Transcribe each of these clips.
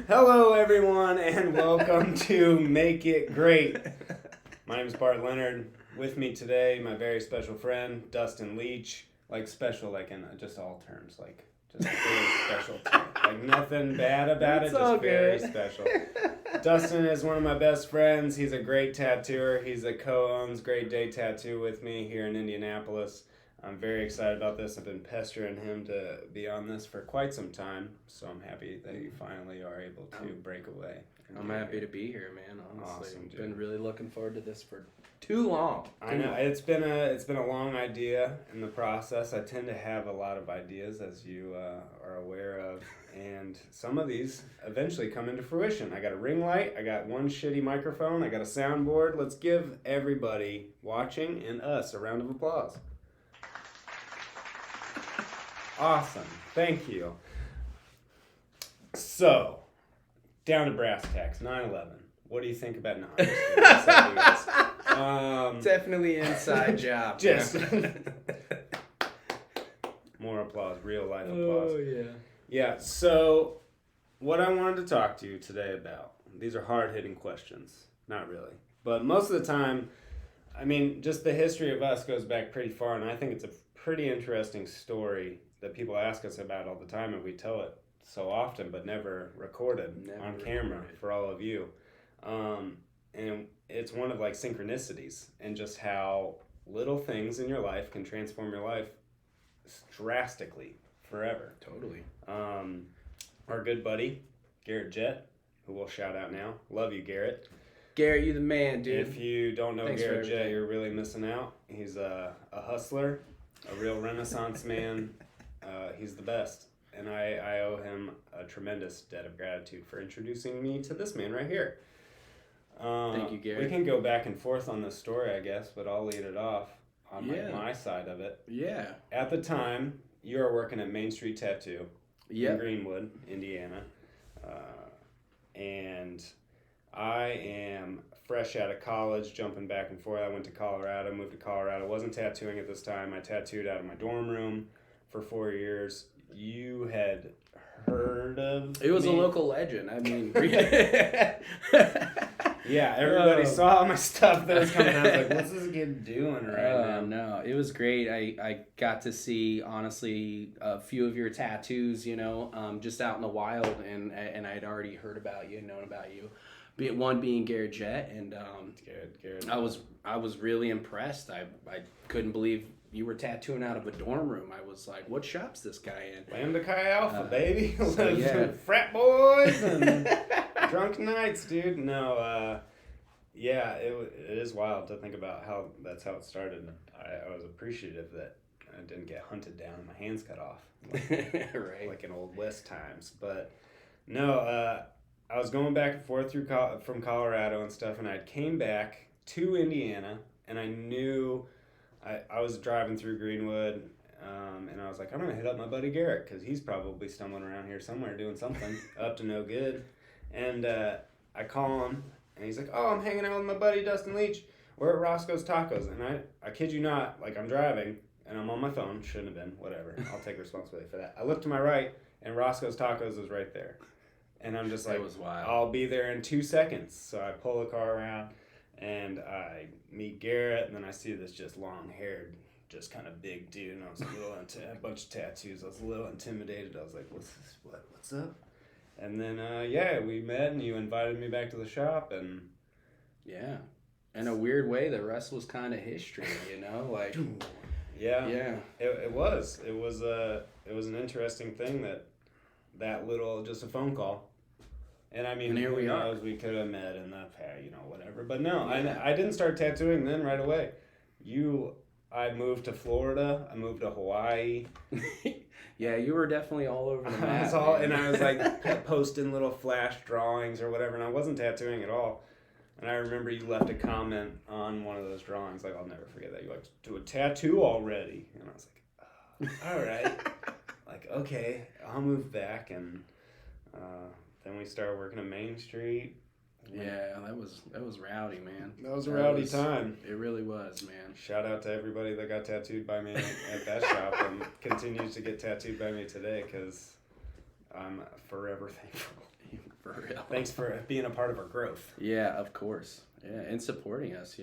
Hello, everyone, and welcome to Make It Great. My name is Bart Leonard. With me today, my very special friend, Dustin Leach. Like special, like in just all terms, like just very special term. Like nothing bad about it, just very special. Dustin is one of my best friends. He's a great tattooer. He's a co-owns Great Day Tattoo with me here in Indianapolis. I'm very excited about this. I've been pestering him to be on this for quite some time, so I'm happy that you finally are able to break away. I'm happy to be here, man. Honestly, Awesome, dude. Been really looking forward to this for too long. I know it's been a long idea in the process. I tend to have a lot of ideas, as you are aware of, and some of these eventually come into fruition. I got a ring light. I got one shitty microphone. I got a soundboard. Let's give everybody watching and us a round of applause. Awesome. Thank you. So, down to brass tacks, 9/11. What do you think about 9/11? Definitely inside job. Just more applause, real life applause. Oh, yeah. Yeah, so what I wanted to talk to you today about, these are hard-hitting questions. Not really. But most of the time, I mean, just the history of us goes back pretty far, and I think it's a pretty interesting story that people ask us about all the time, and we tell it so often, but never recorded on camera for all of you. And it's one of like synchronicities and just how little things in your life can transform your life drastically forever. Totally. Our good buddy, Garrett Jett, who we'll shout out now. Love you, Garrett. Garrett, you the man, dude. If you don't know Thanks Garrett Jett, you're really missing out. He's a hustler, a real Renaissance man. He's the best. And I owe him a tremendous debt of gratitude for introducing me to this man right here. Thank you, Garrett. We can go back and forth on this story, I guess, but I'll lead it off on my side of it. Yeah. At the time, you were working at Main Street Tattoo in Greenwood, Indiana. And I am fresh out of college, jumping back and forth. I went to Colorado, moved to Colorado. Wasn't tattooing at this time. I tattooed out of my dorm room for 4 years. You had heard of It was me? a local legend. I mean, yeah, everybody saw my stuff that was coming out. I was like, what's this kid doing right now? No, it was great. I got to see, honestly, a few of your tattoos, just out in the wild, and I'd already heard about you and known about you. One being Garrett Jett, and Garrett. I was really impressed. I couldn't believe you were tattooing out of a dorm room. I was like, what shop's this guy in? Lambda Chi Alpha, baby. So, yeah. Frat boys and drunk nights, dude. No, yeah, it is wild to think about how that's how it started. I was appreciative that I didn't get hunted down and my hands cut off. Right. Like in Old West times. But no, I was going back and forth from Colorado and stuff, and I came back to Indiana, and I knew I was driving through Greenwood, and I was like, I'm going to hit up my buddy Garrett, because he's probably stumbling around here somewhere doing something up to no good. And I call him, and he's like, oh, I'm hanging out with my buddy Dustin Leach. We're at Roscoe's Tacos. And I kid you not, like I'm driving, and I'm on my phone. Shouldn't have been, whatever. I'll take responsibility for that. I look to my right, and Roscoe's Tacos is right there. And I'm just like, was wild. I'll be there in 2 seconds. So I pull the car around, and I meet Garrett, and then I see this just long-haired, just kind of big dude, and I was a little a bunch of tattoos. I was a little intimidated. I was like, what's this? What's up? And then, we met, and you invited me back to the shop, and... Yeah. In a weird way, the rest was kind of history, like... Yeah. Yeah. It was. It was an interesting thing that little, just a phone call. And I mean, and here we are. We could have met in the whatever. But no, I didn't start tattooing then right away. I moved to Florida. I moved to Hawaii. Yeah, you were definitely all over the map. And I was like posting little flash drawings or whatever, and I wasn't tattooing at all. And I remember you left a comment on one of those drawings, like, I'll never forget that. You like, do a tattoo already? And I was like, all right. Like, okay, I'll move back. And then we started working at Main Street. Yeah, that was rowdy, man. That was a rowdy time. It really was, man. Shout out to everybody that got tattooed by me at that shop and continues to get tattooed by me today, because I'm forever thankful. For real. Thanks for being a part of our growth. Yeah, of course. Yeah, and supporting us,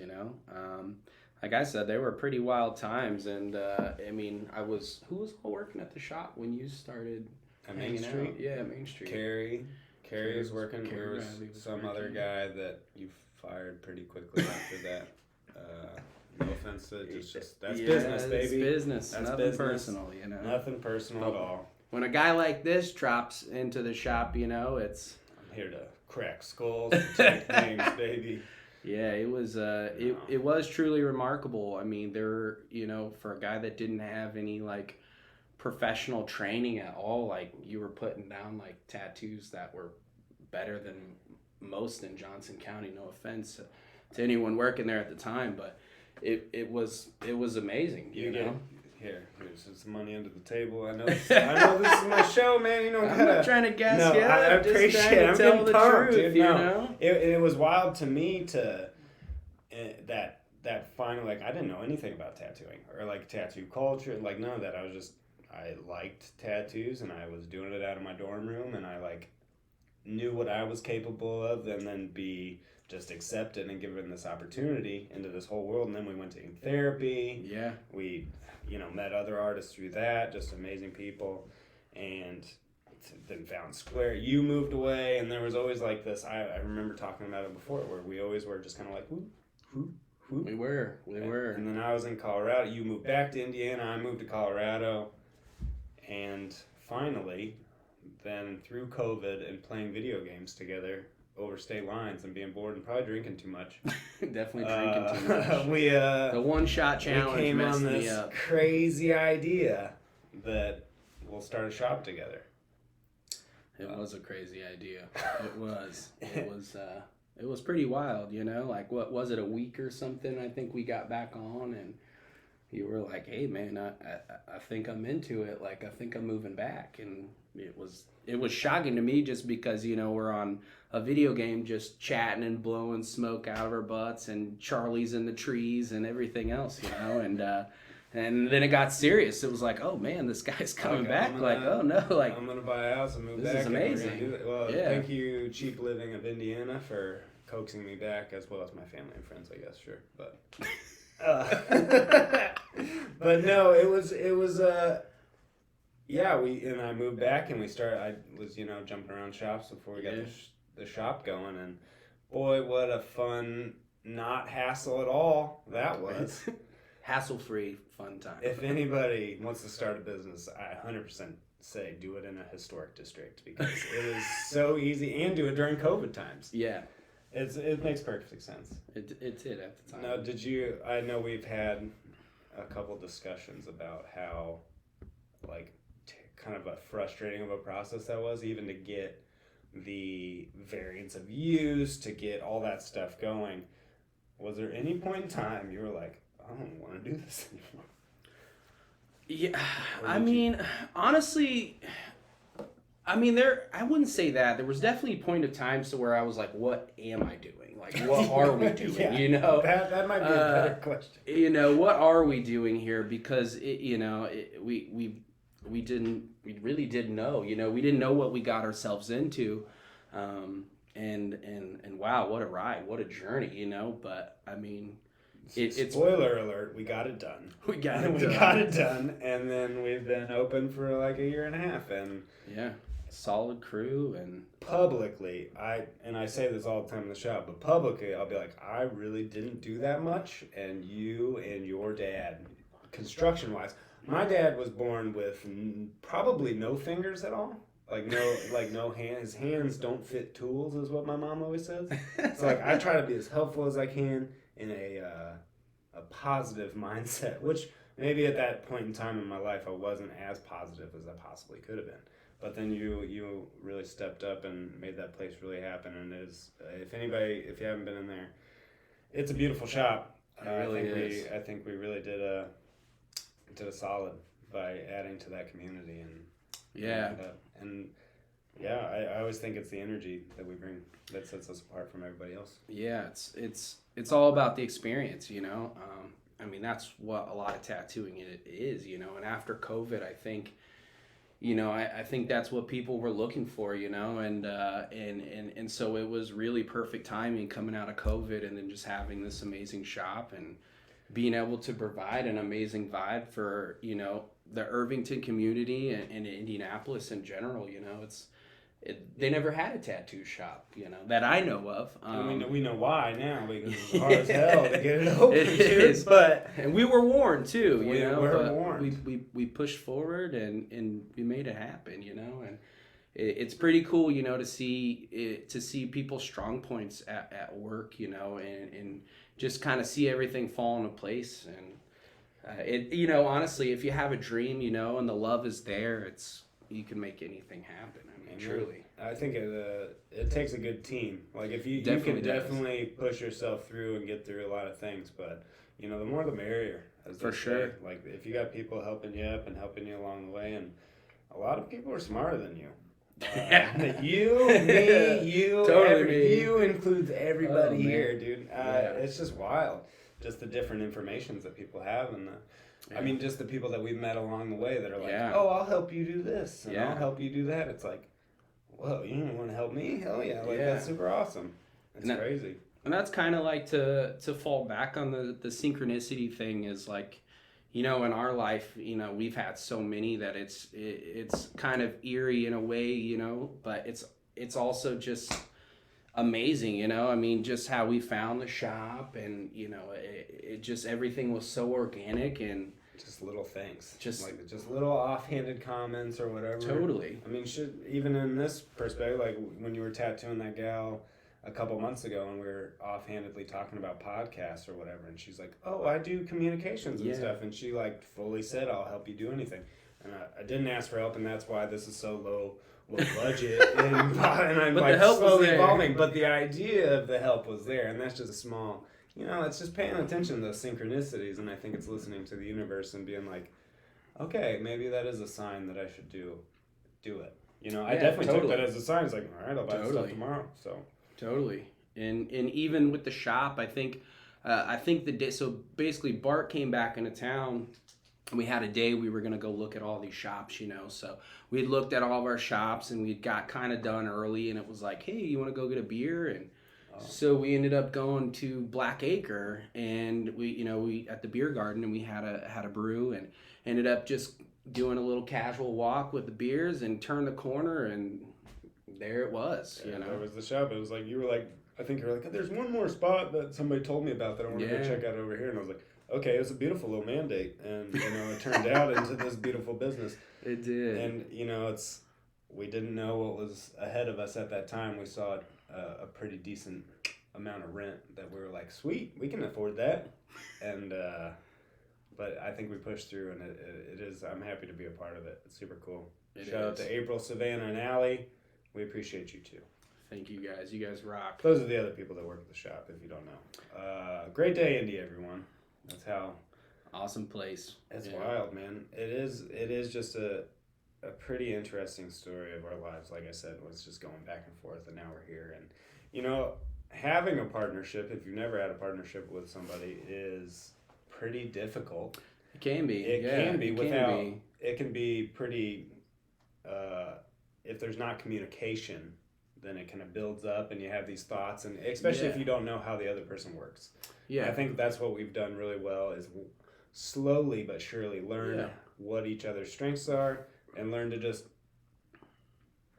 Like I said, they were pretty wild times, and I mean, who was all working at the shop when you started At hanging Main Street? out? Yeah, Main Street. Carrie was working. There was some other guy that you fired pretty quickly after that. No offense to it, it's just that's business, baby. It's business. That's Nothing business. personal, Nothing personal at all. When a guy like this drops into the shop, it's. I'm here to crack skulls and take names, baby. Yeah, it was it was truly remarkable. I mean, for a guy that didn't have any like professional training at all, like you were putting down like tattoos that were better than most in Johnson County. No offense to anyone working there at the time, but it was amazing. Here's some money under the table. I know this is my show, man. I'm not trying to gas you up. I appreciate it. I'm tell the pumped, truth, dude. It was wild to me that finally, like, I didn't know anything about tattooing or like tattoo culture, like none of that. I liked tattoos and I was doing it out of my dorm room and I like knew what I was capable of and then be just accepted and given this opportunity into this whole world. And then we went to therapy. Yeah. We, met other artists through that, just amazing people. And then found Square. You moved away and there was always like this, I remember talking about it before, where we always were just kind of like, who? We were. And then I was in Colorado. You moved back to Indiana. I moved to Colorado. And finally, then through COVID and playing video games together over state lines and being bored and probably drinking too much. Definitely drinking too much. The one-shot challenge came messed on me this up. crazy idea that we'll start a shop together. It was a crazy idea. It was. It was pretty wild, Like, what was it, a week or something? I think we got back on, and you were like, "Hey, man, I think I'm into it. Like, I think I'm moving back." And it was shocking to me just because we're on a video game, just chatting and blowing smoke out of our butts, and Charlie's in the trees and everything else, And then it got serious. It was like, oh man, this guy's coming back. Oh no, like I'm gonna buy a house and move this back. This is amazing. And we're gonna do it. Well, thank you, Cheap Living of Indiana, for coaxing me back, as well as my family and friends, I guess. Sure, but but no, it was I moved back and we started. I was jumping around shops before we got the shop going, and boy, what a fun, not hassle at all that was. Hassle-free, fun time. If anybody wants to start a business, I 100% say do it in a historic district because it is so easy, and do it during COVID times. Yeah. It makes perfect sense. It did at the time. Now, I know we've had a couple discussions about how, like, kind of a frustrating of a process that was, even to get the variants of use, to get all that stuff going. Was there any point in time you were like, I don't want to do this anymore? Yeah, honestly, I wouldn't say that. There was definitely a point of time where I was like, what am I doing? Like, what are we doing? That might be a better question. What are we doing here? Because we really didn't know. We didn't know what we got ourselves into, and wow, what a ride, what a journey, But I mean. It's spoiler alert, we got it done. We got it done, and then we've been open for like a year and a half, and solid crew. And publicly, I say this all the time in the shop, but publicly I'll be like, I really didn't do that much, and you and your dad, construction wise, my dad was born with probably no fingers at all. No hands. His hands don't fit tools, is what my mom always says. So like I try to be as helpful as I can in a positive mindset, which maybe at that point in time in my life I wasn't as positive as I possibly could have been. But then you really stepped up and made that place really happen. And if you haven't been in there, it's a beautiful shop. It really is. I think we really did a solid by adding to that community I always think it's the energy that we bring that sets us apart from everybody else. Yeah, it's all about the experience, that's what a lot of tattooing is, And after COVID, I think, I think that's what people were looking for, and so it was really perfect timing coming out of COVID and then just having this amazing shop and being able to provide an amazing vibe for, the Irvington community and Indianapolis in general. They never had a tattoo shop, that I know of. And we know why now, because it's hard as hell to get it open. It is, but and we were warned too. We were warned. We pushed forward and we made it happen. And it's pretty cool, to see people's strong points at work, and just kind of see everything fall into place. And honestly, if you have a dream, and the love is there, you can make anything happen. I mean, truly. I think it takes a good team. Like if you Definitely can definitely push yourself through and get through a lot of things, but the more the merrier. For sure. Like if you got people helping you up and helping you along the way, and a lot of people are smarter than you. You, me, you, totally you includes everybody here, dude. Yeah. It's just wild, just the different informations that people have, and I mean, just the people that we've met along the way that are like, oh, I'll help you do this, and I'll help you do that. It's like, whoa, you want to help me? Hell yeah, that's super awesome. It's crazy. And that's kind of like to fall back on the synchronicity thing is like, in our life, we've had so many that it's kind of eerie in a way, but it's also just amazing, I mean, just how we found the shop and, it just, everything was so organic and just little things, just little offhanded comments or whatever. Totally. I mean, even in this perspective, like when you were tattooing that gal a couple months ago and we were offhandedly talking about podcasts or whatever, and she's like, oh, I do communications and stuff, and she like fully said, I'll help you do anything, and I didn't ask for help, and that's why this is so low budget and I'm but like the help slowly was there. evolving, but the idea of the help was there, and that's just a small, it's just paying attention to those synchronicities, and I think it's listening to the universe and being like, okay, maybe that is a sign that I should do it. I definitely took that as a sign. It's like, all right, I'll buy the stuff tomorrow. So totally, and even with the shop, I think the day. So basically, Bart came back into town. And we had a day we were going to go look at all these shops, So we looked at all of our shops and we got kind of done early. And it was like, hey, you want to go get a beer? And so we ended up going to Black Acre and we at the beer garden and we had a brew and ended up just doing a little casual walk with the beers and turned the corner and there it was, There was the shop. It was like, I think you were like, there's one more spot that somebody told me about that I want to go check out over here. And I was like, okay, it was a beautiful little mandate, and it turned out into this beautiful business. It did. And we didn't know what was ahead of us at that time. We saw a pretty decent amount of rent that we were like, sweet, we can afford that. And but I think we pushed through, and it is. I'm happy to be a part of it. It's super cool. Shout out to April, Savannah, and Allie. We appreciate you too. Thank you guys. You guys rock. Those are the other people that work at the shop. If you don't know, great day, Indy, everyone. That's how awesome place. It's wild, man. It is just a pretty interesting story of our lives. Like I said, was just going back and forth, and now we're here. And having a partnership, if you've never had a partnership with somebody, is pretty difficult. It can be. It can be pretty. If there's not communication, then it kind of builds up, and you have these thoughts, and especially if you don't know how the other person works. Yeah, I think that's what we've done really well is slowly but surely learn what each other's strengths are and learn to just,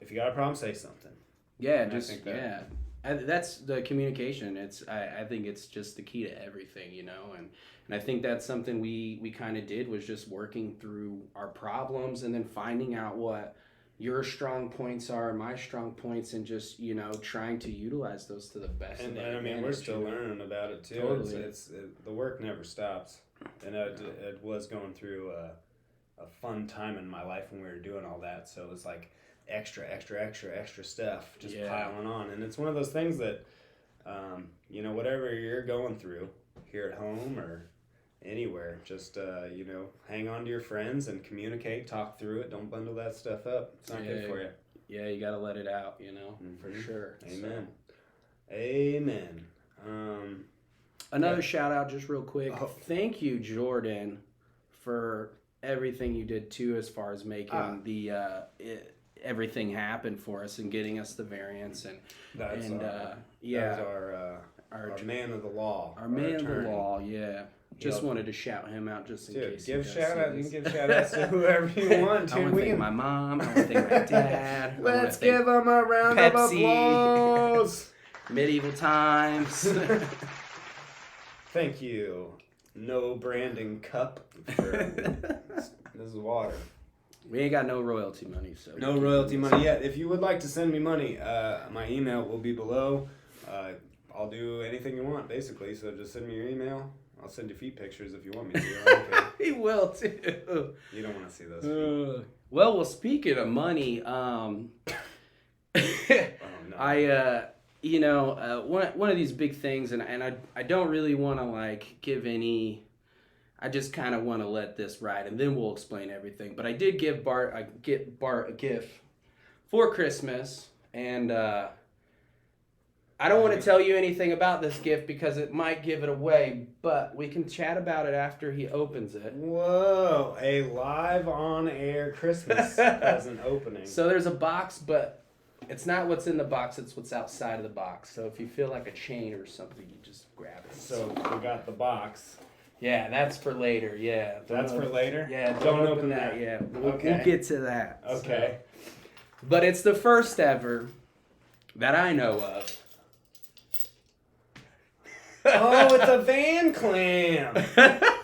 if you got a problem, say something. Yeah, that's the communication. I think it's just the key to everything, and I think that's something we kind of did was just working through our problems and then finding out what your strong points are, my strong points, and just trying to utilize those to the best. And I mean, we're still learning about it too. Totally. The work never stops, and it was going through a fun time in my life when we were doing all that. So it was like extra stuff just piling on, and it's one of those things that whatever you're going through here at home or anywhere, just hang on to your friends and communicate, talk through it. Don't bundle that stuff up. It's not good for you. Yeah, you got to let it out, for sure. Amen. So. Amen. Another shout out just real quick. Thank you, Jordan, for everything you did too, as far as making everything happen for us and getting us the variants That was our our man of the law. Our man of the attorney. law, yeah. Just wanted to shout him out just in case. Give shout out. You can give shout outs to whoever you want to. I want to thank my mom. I want to thank my dad. Let's give them a round of applause. Medieval times. Thank you. No branding cup. This is water. We ain't got no royalty money, so no royalty money yet. If you would like to send me money, my email will be below. I'll do anything you want, basically. So just send me your email. I'll send you feet pictures if you want me to. Okay. He will too. You don't want to see those feet. Well, speaking of money, oh, no. One of these big things, and I don't really want to like give any. I just kind of want to let this ride, and then we'll explain everything. But I did give Bart a gift for Christmas, and I don't want to tell you anything about this gift because it might give it away, but we can chat about it after he opens it. Whoa, a live on-air Christmas present opening. So there's a box, but it's not what's in the box, it's what's outside of the box. So if you feel like a chain or something, you just grab it. So we got the box. Yeah, that's for later, yeah. That's for later? Yeah, don't open that yet. We'll get to that. Okay. So. But it's the first ever that I know of. Oh, it's a van clam.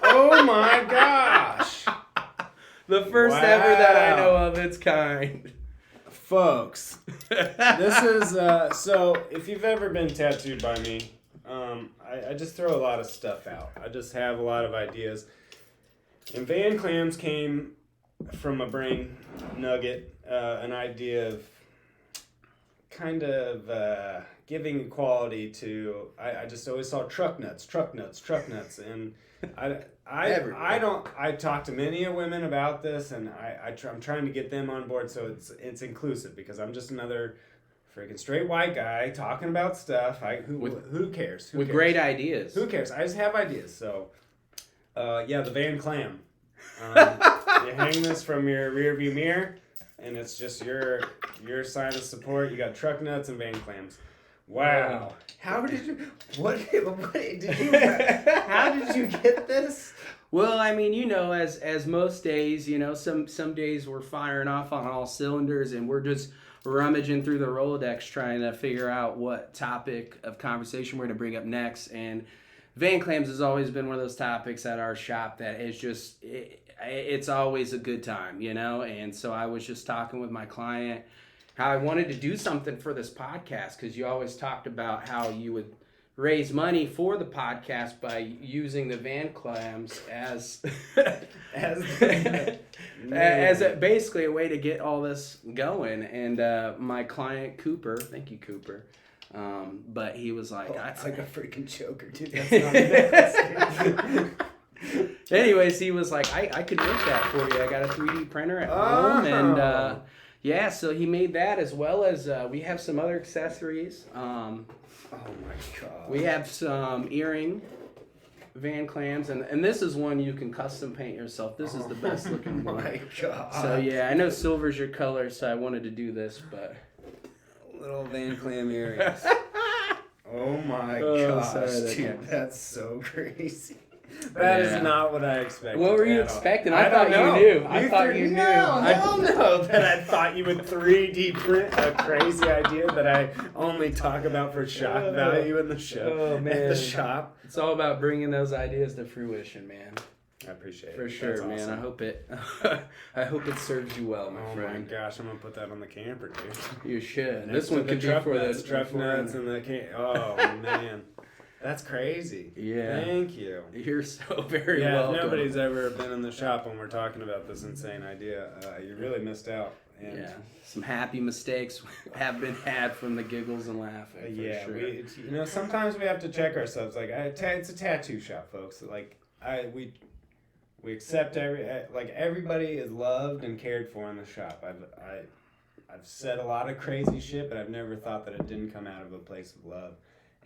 Oh my gosh. The first ever that I know of its kind. Folks, this is, so if you've ever been tattooed by me, I just throw a lot of stuff out. I just have a lot of ideas. And van clams came from a brain nugget, an idea of kind of giving equality to, I just always saw truck nuts, and I talk to many women about this, and I'm trying to get them on board so it's inclusive, because I'm just another freaking straight white guy talking about stuff. Who cares? With great ideas. Who cares? I just have ideas. So, the van clam. You hang this from your rear view mirror, and it's just your sign of support. You got truck nuts and van clams. Wow. How did you? What did you? How did you get this? Well, I mean, as most days, some days we're firing off on all cylinders, and we're just rummaging through the Rolodex trying to figure out what topic of conversation we're going to bring up next. And van clams has always been one of those topics at our shop that is just, it's always a good time, And so I was just talking with my client how I wanted to do something for this podcast, because you always talked about how you would raise money for the podcast by using the van clams as basically a way to get all this going. And my client Cooper, thank you Cooper, but he was like, it's like a freaking joker, dude. That's not anyways, he was like, I could make that for you. I got a 3D printer at home, and yeah, so he made that, as well as we have some other accessories. Oh my god. We have some earring van clams, and this is one you can custom paint yourself. This is the best looking one. Oh my god. So yeah, I know silver's your color, so I wanted to do this, but little van clam earrings. Oh my gosh, dude, that's so crazy. That is not what I expected. What were you expecting? I thought you knew. I thought you knew. No, that I thought you would 3D print a crazy idea that I only talk about for shock value in the show. Oh, man. At the shop. It's all about bringing those ideas to fruition, man. I appreciate it. For sure, man. Awesome. I hope it serves you well, my friend. Oh my gosh, I'm gonna put that on the camper, dude. You should. This one could be for the truck nuts and the oh man. That's crazy. Yeah. Thank you. You're so very welcome. If nobody's ever been in the shop when we're talking about this insane idea, you really missed out. And yeah. Some happy mistakes have been had from the giggles and laughing. Yeah. Sure. Sometimes we have to check ourselves. Like, it's a tattoo shop, folks. Like, we accept everybody is loved and cared for in the shop. I've said a lot of crazy shit, but I've never thought that it didn't come out of a place of love.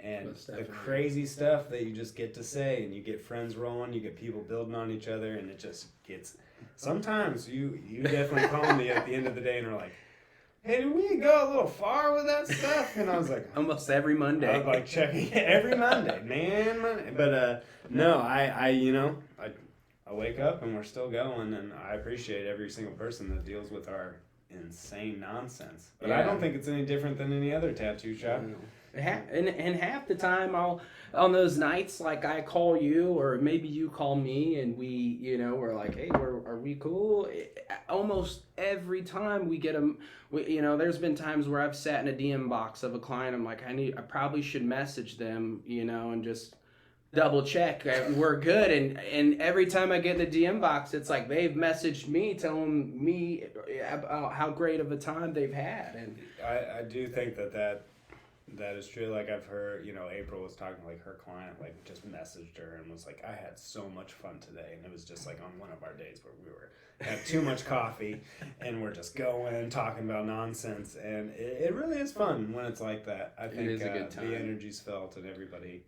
And the crazy stuff that you just get to say, and you get friends rolling, you get people building on each other, and it just gets Sometimes you definitely call me at the end of the day and are like, hey, did we go a little far with that stuff? And I was like, Almost every Monday. I was like checking every Monday, man. But no, I wake up and we're still going, and I appreciate every single person that deals with our insane nonsense. But I don't think it's any different than any other tattoo shop. And half the time on those nights, like I call you or maybe you call me and we're like, hey, are we cool? Almost every time we get them, there's been times where I've sat in a DM box of a client. I'm like, I probably should message them, and just double check we're good. And every time I get in the DM box, it's like they've messaged me telling me about how great of a time they've had. And I do think that is true. Like I've heard, April was talking, like her client like just messaged her and was like, I had so much fun today, and it was just like on one of our days where we had too much coffee and we're just going talking about nonsense, and it really is fun when it's like that. I think it is a good time. The energy's felt and everybody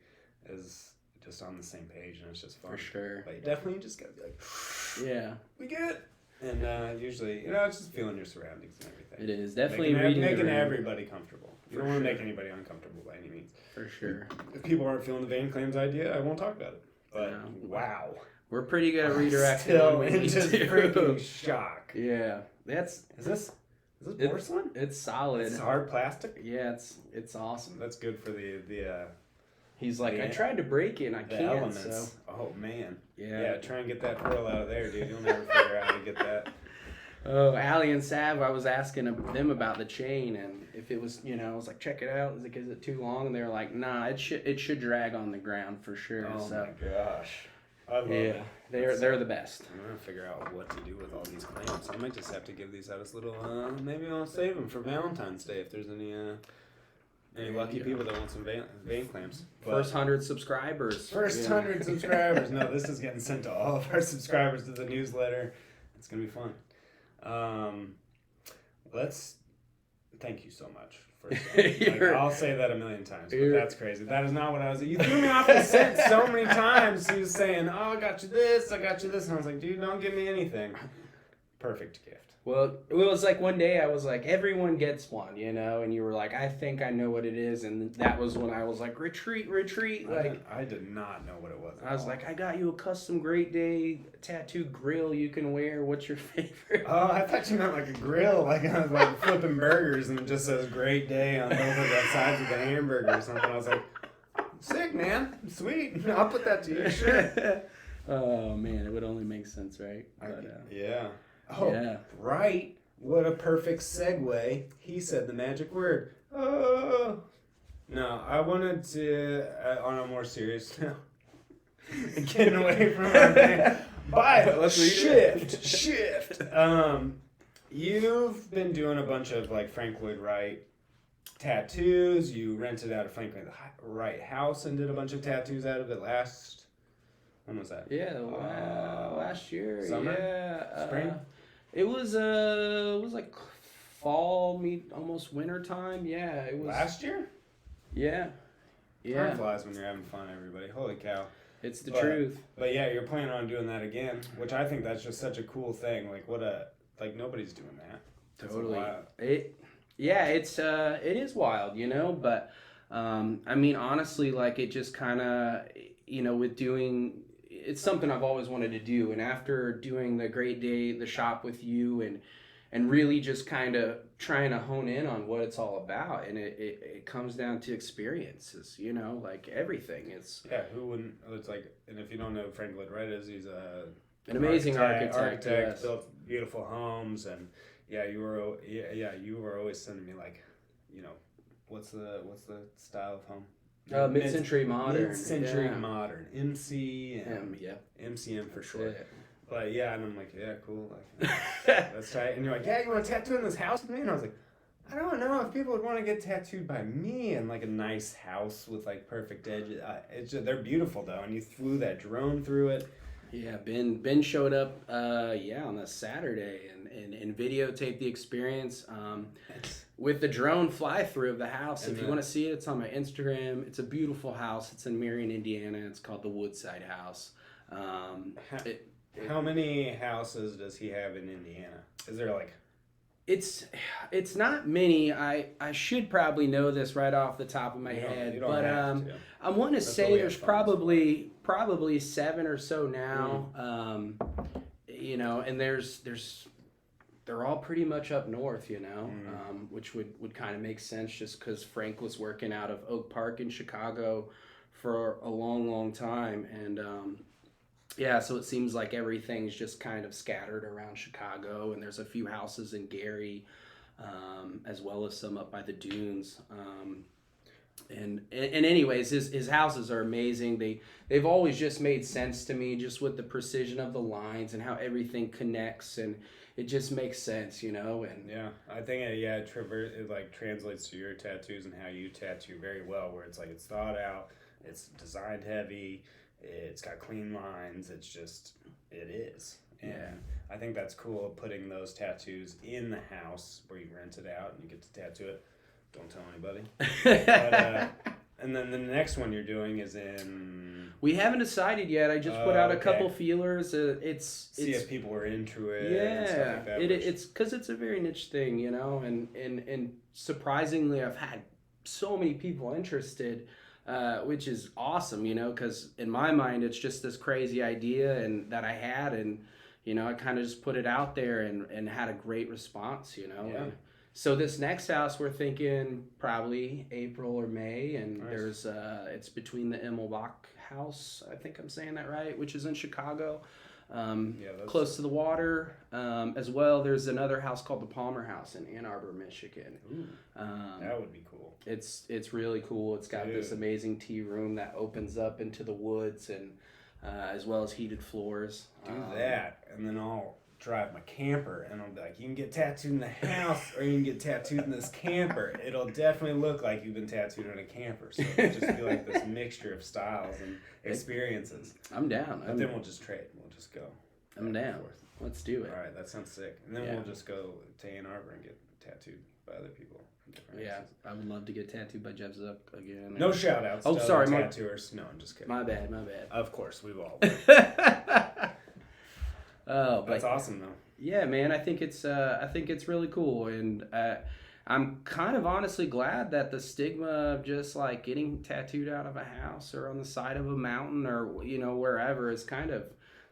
is just on the same page, and it's just fun. For sure. But you definitely just gotta be like, yeah, we good. And usually, it's just feeling your surroundings and everything. It is definitely making everybody comfortable. You don't want to make anybody uncomfortable by any means. For sure. If people aren't feeling the vein claims idea, I won't talk about it. But wow, we're pretty good at redirecting. Still in just freaking shock. Yeah, is this porcelain? It's solid. It's hard plastic. Yeah, it's awesome. That's good for the. He's like, I tried to break it and I can't. Elements. So. Oh man. Yeah. Try and get that pearl out of there, dude. You'll never figure out how to get that. Oh, Allie and Sav, I was asking them about the chain, and if it was, I was like, check it out. Is it too long? And they were like, nah, it should drag on the ground for sure. Oh so. my gosh. I love it. They're the best. I'm gonna figure out what to do with all these clamps. I might just have to give these out as little. Maybe I'll save them for Valentine's Day if there's any lucky people that want some vein clamps. First 100 subscribers. First 100 subscribers. No, this is getting sent to all of our subscribers to the newsletter. It's gonna be fun. Thank you so much. I'll say that a million times, but that's crazy. That is not what I was. You threw me off the scent so many times. He was saying, "Oh, I got you this, and I was like, "Dude, don't give me anything." Perfect gift. Well, it was like one day I was like, everyone gets one, and you were like, I think I know what it is, and that was when I was like, retreat. Like I did not know what it was. I was like, I got you a custom Great Day tattoo grill you can wear. What's your favorite? Oh, I thought you meant like a grill, like I was like flipping burgers and it just says Great Day on both of the sides of the hamburger or something. I was like, sick, man, sweet. I'll put that to you, sure. Oh man, it would only make sense, right? But, yeah. Oh, yeah. Right. What a perfect segue. He said the magic word. Oh. No, I wanted to, on a more serious note, getting away from our thing. But shift. You've been doing a bunch of like Frank Lloyd Wright tattoos. You rented out a Frank Lloyd Wright house and did a bunch of tattoos out of it when was that? Yeah, last year. Summer? Yeah. Spring? It was like fall, almost winter time. Yeah, it was. Last year? Yeah. Time flies when you're having fun, everybody. Holy cow. It's the truth. But yeah, you're planning on doing that again, which I think that's just such a cool thing. Like nobody's doing that. Totally. It is wild, but honestly, like it just kind of, with doing, it's something I've always wanted to do. And after doing the Great Day, the shop with you and really just kind of trying to hone in on what it's all about. And it comes down to experiences, like everything. Who wouldn't? It's like, and if you don't know who Frank Lloyd Wright is, he's an amazing architect yes. Built beautiful homes. And you were always sending me like, what's the style of home? Mid-century modern. Mid-century modern. MCM. Yeah. MCM for sure. Yeah. But and I'm like, yeah, cool. Like, let's try it. And you're like, yeah, you want to tattoo in this house with me? And I was like, I don't know if people would want to get tattooed by me in like a nice house with like perfect edges. They're beautiful though, and you flew that drone through it. Yeah, Ben showed up on a Saturday and videotaped the experience with the drone fly through of the house. If you want to see it, it's on my Instagram. It's a beautiful house. It's in Marion, Indiana. It's called the Woodside House. How many houses does he have in Indiana? Is there like... It's not many. I should probably know this right off the top of my head, you don't but have to. I want to That's say what we there's have fun probably 7 or so now. You know, and they're all pretty much up north, you know, which would kind of make sense just because Frank was working out of Oak Park in Chicago for a long time, and yeah, so it seems like everything's just kind of scattered around Chicago, and there's a few houses in Gary, as well as some up by the dunes. And anyways, his houses are amazing. They've always just made sense to me, just with the precision of the lines and how everything connects, and it just makes sense, you know. And yeah, I think it like translates to your tattoos and how you tattoo very well, where it's like it's thought out, it's designed heavy. It's got clean lines. It's just, it is. And I think that's cool, putting those tattoos in the house where you rent it out and you get to tattoo it. Don't tell anybody. But, and then the next one you're doing is in... We haven't decided yet. I just put out a couple feelers. See if people were into it. Yeah, and stuff like that, it's because it's a very niche thing, you know, and surprisingly, I've had so many people interested. Which is awesome, you know, because in my mind it's just this crazy idea and that I had, and you know, I kind of just put it out there and had a great response, you know. Yeah. And so this next house we're thinking probably April or May, and nice. There's it's between the Immelbach house, I think I'm saying that right, which is in Chicago. Close to the water, as well. There's another house called the Palmer House in Ann Arbor, Michigan. That would be cool. It's really cool. It's got this amazing tea room that opens up into the woods, and as well as heated floors. Do that, and then I'll drive my camper, and I'll be like, you can get tattooed in the house, or you can get tattooed in this camper. It'll definitely look like you've been tattooed in a camper, so it'll just be like this mixture of styles and experiences. I'm down. But then we'll just trade. We'll just go. I'm down. Let's do it. All right, that sounds sick. And then we'll just go to Ann Arbor and get tattooed by other people. Yeah, I would love to get tattooed by Jeff Zuck again. No shout outs. Oh, sorry, tattooers. No, I'm just kidding. My bad. Of course, we've all. Oh, that's awesome though. Yeah, man, I think it's really cool, and I'm kind of honestly glad that the stigma of just like getting tattooed out of a house or on the side of a mountain or you know wherever is kind of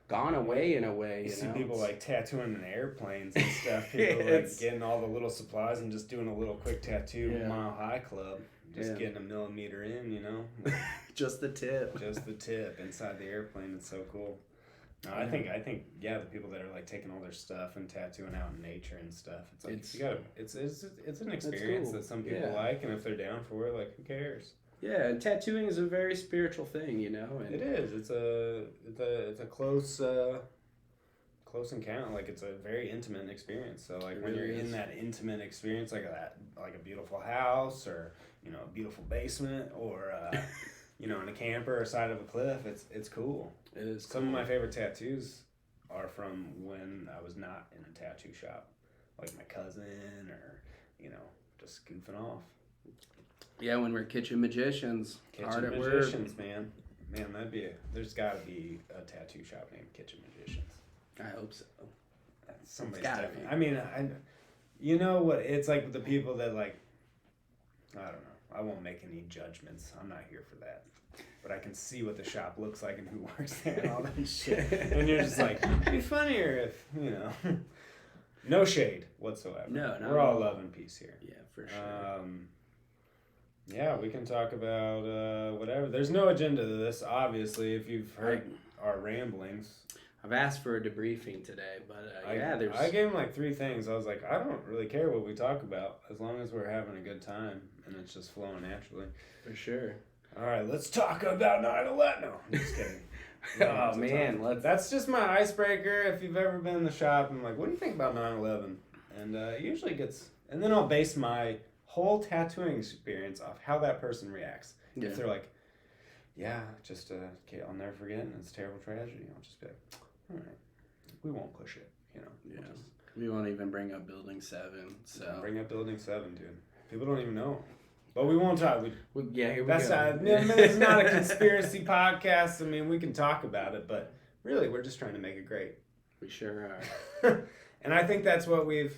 gone away in a way. You see know? people like tattooing in airplanes and stuff. People like getting all the little supplies and just doing a little quick tattoo. Mile High Club. Just getting a millimeter in, you know. Just the tip. Just the tip inside the airplane. It's so cool. No, I think the people that are like taking all their stuff and tattooing out in nature and stuff. It's like it's an experience that some people like, and if they're down for it, like who cares? Yeah, and tattooing is a very spiritual thing, you know. And it is. It's a close encounter. Like it's a very intimate experience. So like when you're in that intimate experience, like a beautiful house or you know a beautiful basement or you know in a camper or side of a cliff, it's cool. It is. Some of my favorite tattoos are from when I was not in a tattoo shop, like my cousin or you know just goofing off. Yeah, when we're kitchen magicians, hard at work. Man, there's got to be a tattoo shop named Kitchen Magicians. I hope so. Somebody's definitely. I mean, you know what? It's like the people that like. I don't know. I won't make any judgments. I'm not here for that. But I can see what the shop looks like and who works there and all that shit. And you're just like, it'd be funnier if you know. No shade whatsoever. No, we're all love and peace here. Yeah, for sure. Yeah, we can talk about whatever. There's no agenda to this, obviously, if you've heard our ramblings. I've asked for a debriefing today, but I gave him like 3 things. I was like, I don't really care what we talk about as long as we're having a good time and it's just flowing naturally. For sure. All right, let's talk about 9/11. No, I'm just kidding. Oh, man. That's just my icebreaker. If you've ever been in the shop, I'm like, what do you think about 9/11? And it usually gets... And then I'll base my whole tattooing experience off how that person reacts. Yeah. If they're like, yeah, just okay, I'll never forget, and it's a terrible tragedy, I'll just be like, all right, we won't push it, you know. Yeah. We won't even bring up Building 7. So bring up Building 7, dude. People don't even know. But we won't talk. Here we go. It's not a conspiracy podcast. I mean, we can talk about it, but really, we're just trying to make it great. We sure are. And I think that's what we've,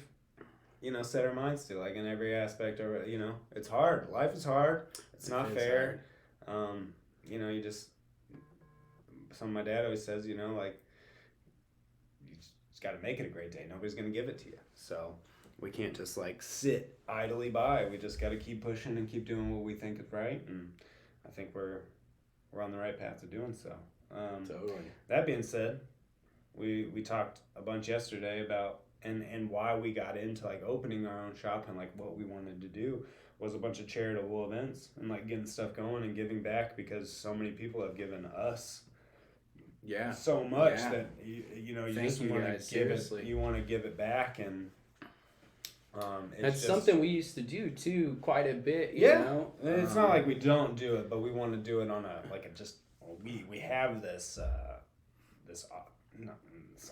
set our minds to, like in every aspect of it. It's hard. Life is hard. It's not fair. You just, something my dad always says, like, you just got to make it a great day. Nobody's going to give it to you. So we can't just like sit idly by. We just got to keep pushing and keep doing what we think is right. And I think we're on the right path to doing so. Totally. That being said, we talked a bunch yesterday about and why we got into like opening our own shop, and like what we wanted to do was a bunch of charitable events and like getting stuff going and giving back, because so many people have given us so much that you just want to give it. You want to give it back, and that's something we used to do too, quite a bit. You know? It's not like we don't do it, but we want to do it on we have this this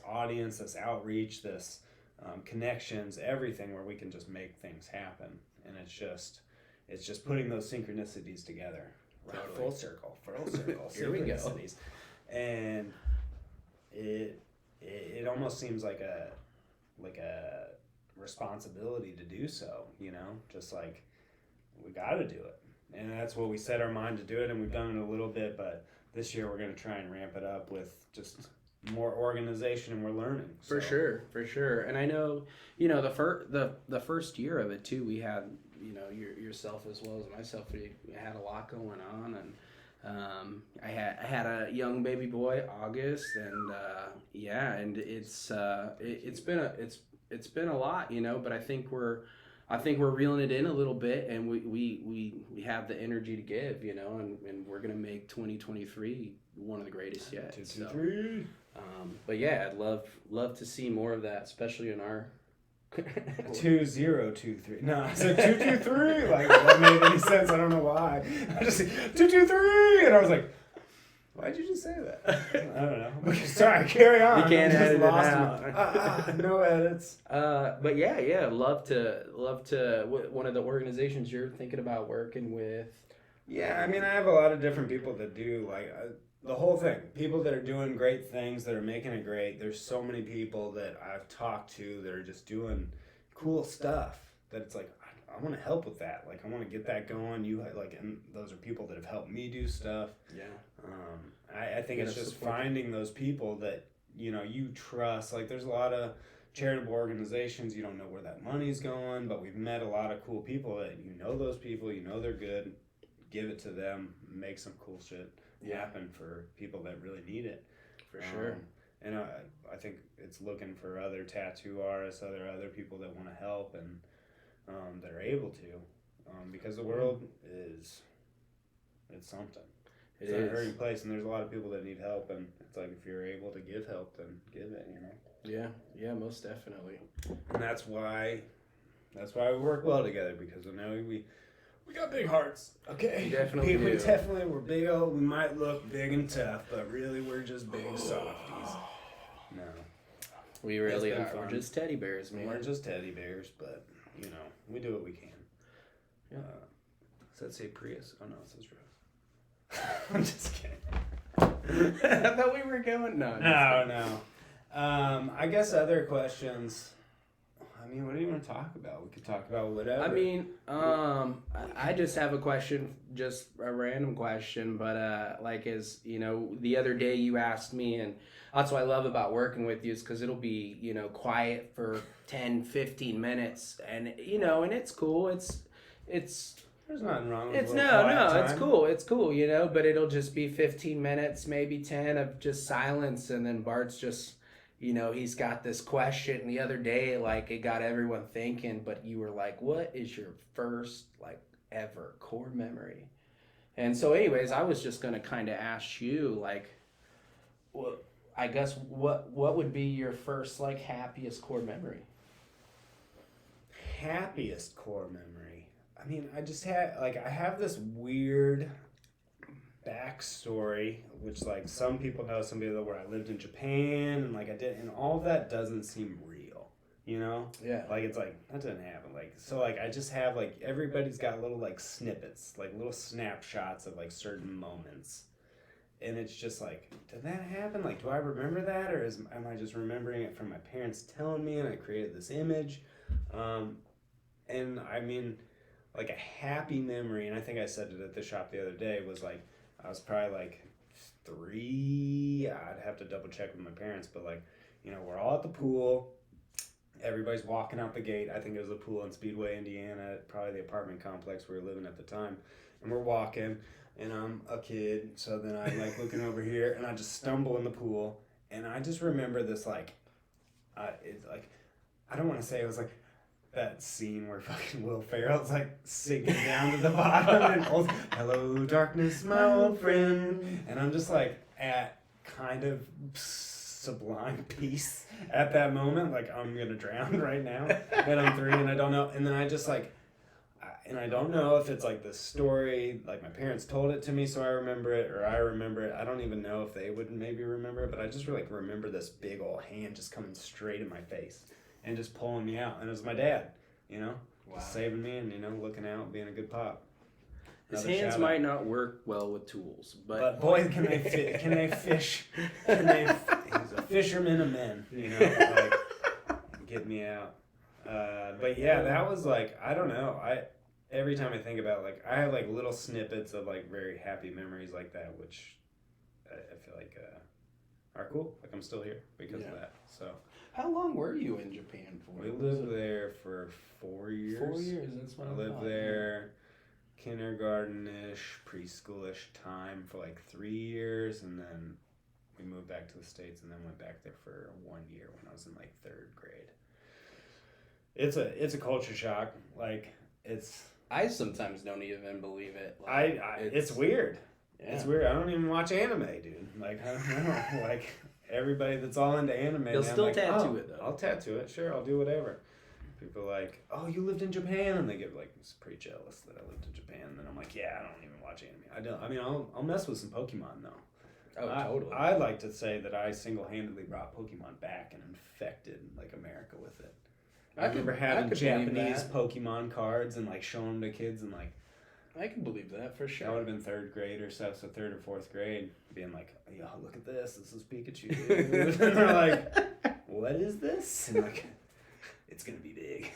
audience, this outreach, this connections, everything where we can just make things happen, and it's just putting those synchronicities together, right? Totally. Full circle. Here we go. And it almost seems like a responsibility to do so, just like we got to do it, and that's what we set our mind to do it, and we've done it a little bit, but this year we're going to try and ramp it up with just more organization, and we're learning. For sure. And I know, the first year of it too, we had, yourself as well as myself, we had a lot going on, and I had a young baby boy, August, and and it's been a lot, but I think we're reeling it in a little bit, and we have the energy to give, and we're gonna make 2023 one of the greatest yet. 223. But yeah, I'd love to see more of that, especially in our 2023. No, I said 223. Like, that made any sense? I don't know why. I just said 223, and I was like, why'd you just say that? I don't know. Sorry, carry on. You can't edit it out. No edits. But yeah, love to. One of the organizations you're thinking about working with. Yeah, I mean, I have a lot of different people that do like the whole thing. People that are doing great things, that are making it great. There's so many people that I've talked to that are just doing cool stuff. That it's like, I want to help with that. Like, I want to get that going. And those are people that have helped me do stuff. Yeah. I think it's just finding those people that you trust. Like, there's a lot of charitable organizations, you don't know where that money's going, but we've met a lot of cool people that those people, they're good. Give it to them, make some cool shit happen for people that really need it. For sure. And I think it's looking for other tattoo artists, other people that want to help and that are able to, because the world it's something. It's a hurting place, and there's a lot of people that need help, and it's like, if you're able to give help, then give it, Yeah, most definitely. And that's why we work well together, because I know we got big hearts, okay? We definitely do. We're big old, we might look big and tough, but really we're just big softies. No. We really are. We're just teddy bears, man. We're just teddy bears, but, we do what we can. Yeah. Does that say Prius? Oh, no, it says Rose. I'm just kidding. I thought we were going, no. I guess other questions. I mean, what do you want to talk about? We could talk about whatever. I mean, I just have a question, just a random question, but the other day you asked me, and that's what I love about working with you, is because it'll be, quiet for 10, 15 minutes, and, and it's cool. It's There's nothing wrong with it's time. it's cool, but it'll just be 15 minutes, maybe 10 of just silence, and then Bart's just, he's got this question the other day, like, it got everyone thinking, but you were like, what is your first, like, ever core memory? And so anyways, I was just going to kind of ask you, like, I guess what would be your first, like, happiest core memory? Happiest core memory? I mean, I have this weird backstory, which, like, some people know, some people know, where I lived in Japan, and, like, I did, and all of that doesn't seem real, Yeah. Like, it's like, that didn't happen. Like, so, like, I just have, like, everybody's got little, like, snippets, like, little snapshots of, like, certain moments, and it's just like, did that happen? Like, do I remember that, or am I just remembering it from my parents telling me, and I created this image? And I mean, like a happy memory, and I think I said it at the shop the other day, was like, I was probably like 3. I'd have to double check with my parents, but like, you know, we're all at the pool. Everybody's walking out the gate. I think it was the pool in Speedway, Indiana, probably the apartment complex we were living at the time. And we're walking, and I'm a kid, so then I'm like looking over here, and I just stumble in the pool, and I just remember this like, it's like, I don't want to say it was like that scene where fucking Will Ferrell's like sinking down to the bottom and goes, "Hello, darkness, my old friend," and I'm just like at kind of sublime peace at that moment, like I'm gonna drown right now, and I'm 3 and I don't know, and then I just like, and I don't know if it's like the story, like my parents told it to me so I remember it, or I remember it. I don't even know if they would maybe remember it, but I just really like remember this big old hand just coming straight in my face and just pulling me out, and it was my dad, you know, just saving me and, you know, looking out, being a good pop. His hands might not work well with tools, but boy, can they fish? He's a fisherman of men, you know, like, get me out. But yeah, that was like, I don't know. Every time I think about, like, I have like little snippets of like very happy memories like that, which I feel like are cool. Like I'm still here because of that. So. How long were you in Japan for? We lived there for 4 years. 4 years, that's what I lived there, kindergarten-ish, preschool-ish time for like 3 years, and then we moved back to the States, and then went back there for 1 year when I was in like 3rd grade. It's a culture shock. Like, it's. I sometimes don't even believe it. Like, it's weird. Yeah. It's weird. I don't even watch anime, dude. Like, I don't know. Like, everybody that's all into anime, they'll still like, tattoo it though. I'll tattoo it. Sure, I'll do whatever. People are like, oh, you lived in Japan, and they get like pretty jealous that I lived in Japan. And then I'm like, yeah, I don't even watch anime. I don't. I mean, I'll mess with some Pokemon though. Oh, totally. I'd like to say that I single-handedly brought Pokemon back and infected like America with it. I remember having Japanese Pokemon cards and like showing them to kids, and like, I can believe that for sure. That would have been 3rd grade or so 3rd or 4th grade, being like, "Yo, look at this! This is Pikachu." And they're like, "What is this?" And like, it's gonna be big.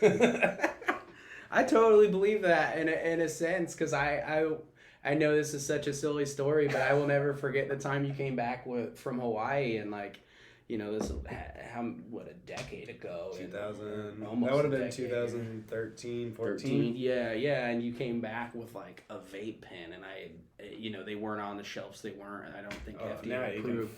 I totally believe that in a sense, because I know this is such a silly story, but I will never forget the time you came back from Hawaii, and like, you know, this a decade ago. 2000. Almost that would have been 2013, 14. Yeah, and you came back with like a vape pen, and you know, they weren't on the shelves. They weren't, and I don't think FDA approved.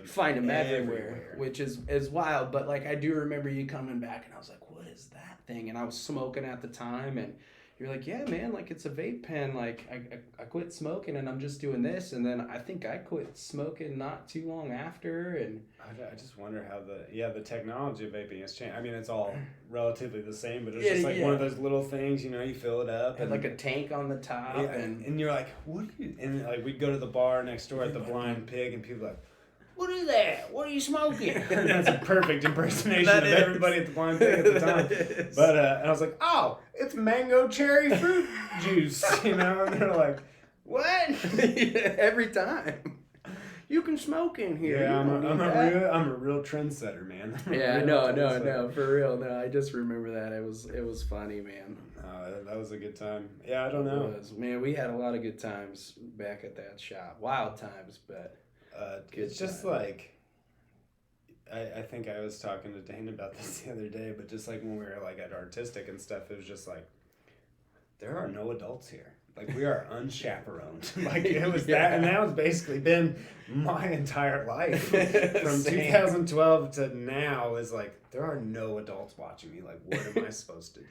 Find them everywhere, which is wild. But like, I do remember you coming back, and I was like, what is that thing? And I was smoking at the time, and you're like, yeah, man, like, it's a vape pen. Like, I quit smoking, and I'm just doing this. And then I think I quit smoking not too long after. And I just wonder how the technology of vaping has changed. I mean, it's all relatively the same, but it's just like one of those little things, you know, you fill it up. And like a tank on the top. Yeah, and you're like, what are you? And like, we'd go to the bar next door at the Blind Pig, and people are like, what is that? What are you smoking? And that's a perfect impersonation of everybody at the Blind Pig at the time. But and I was like, oh, it's mango cherry fruit juice, you know? And they're like, what? Every time. You can smoke in here. Yeah, I'm a real trendsetter, man. Yeah, no, for real. No, I just remember that. It was funny, man. That was a good time. Yeah, I don't know. Man, we had a lot of good times back at that shop. Wild times, but it's just like, I think I was talking to Dane about this the other day, but just like when we were like at artistic and stuff, it was just like, there are no adults here. Like, we are unchaperoned. Like, it was that, and that was basically been my entire life from 2012 to now. Is like, there are no adults watching me. Like, what am I supposed to do?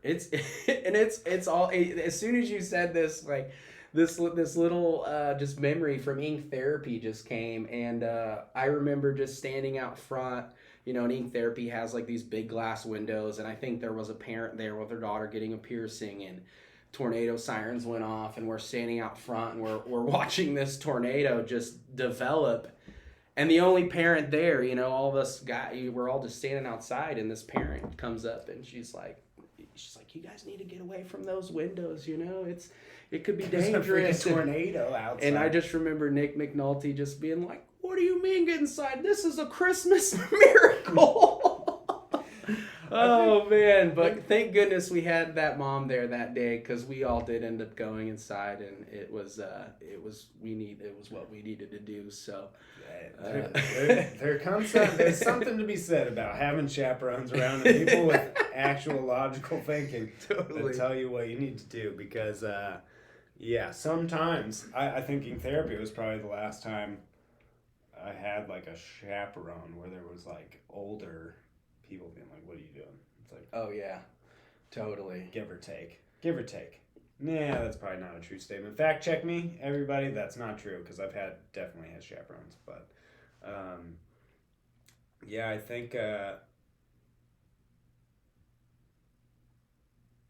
It's all, as soon as you said this, like, this little just memory from ink therapy just came, and I remember just standing out front. You know, and ink therapy has like these big glass windows, and I think there was a parent there with their daughter getting a piercing, and tornado sirens went off, and we're standing out front, and we're watching this tornado just develop, and the only parent there, you know, all of us we're all just standing outside, and this parent comes up, and she's like, she's like, you guys need to get away from those windows, it could be There's dangerous. a freaking tornado outside. And I just remember Nick McNulty just being like, what do you mean get inside? This is a Christmas miracle. Oh, man. But thank goodness we had that mom there that day, because we all did end up going inside, and it was what we needed to do. So there's something to be said about having chaperones around and people with actual logical thinking that tell you what you need to do, because sometimes I think in therapy was probably the last time I had like a chaperone where there was like older people being like, what are you doing? It's like, oh yeah, totally. Give or take. Nah, that's probably not a true statement. Fact check me, everybody. That's not true, because I've definitely had chaperones. But, I think,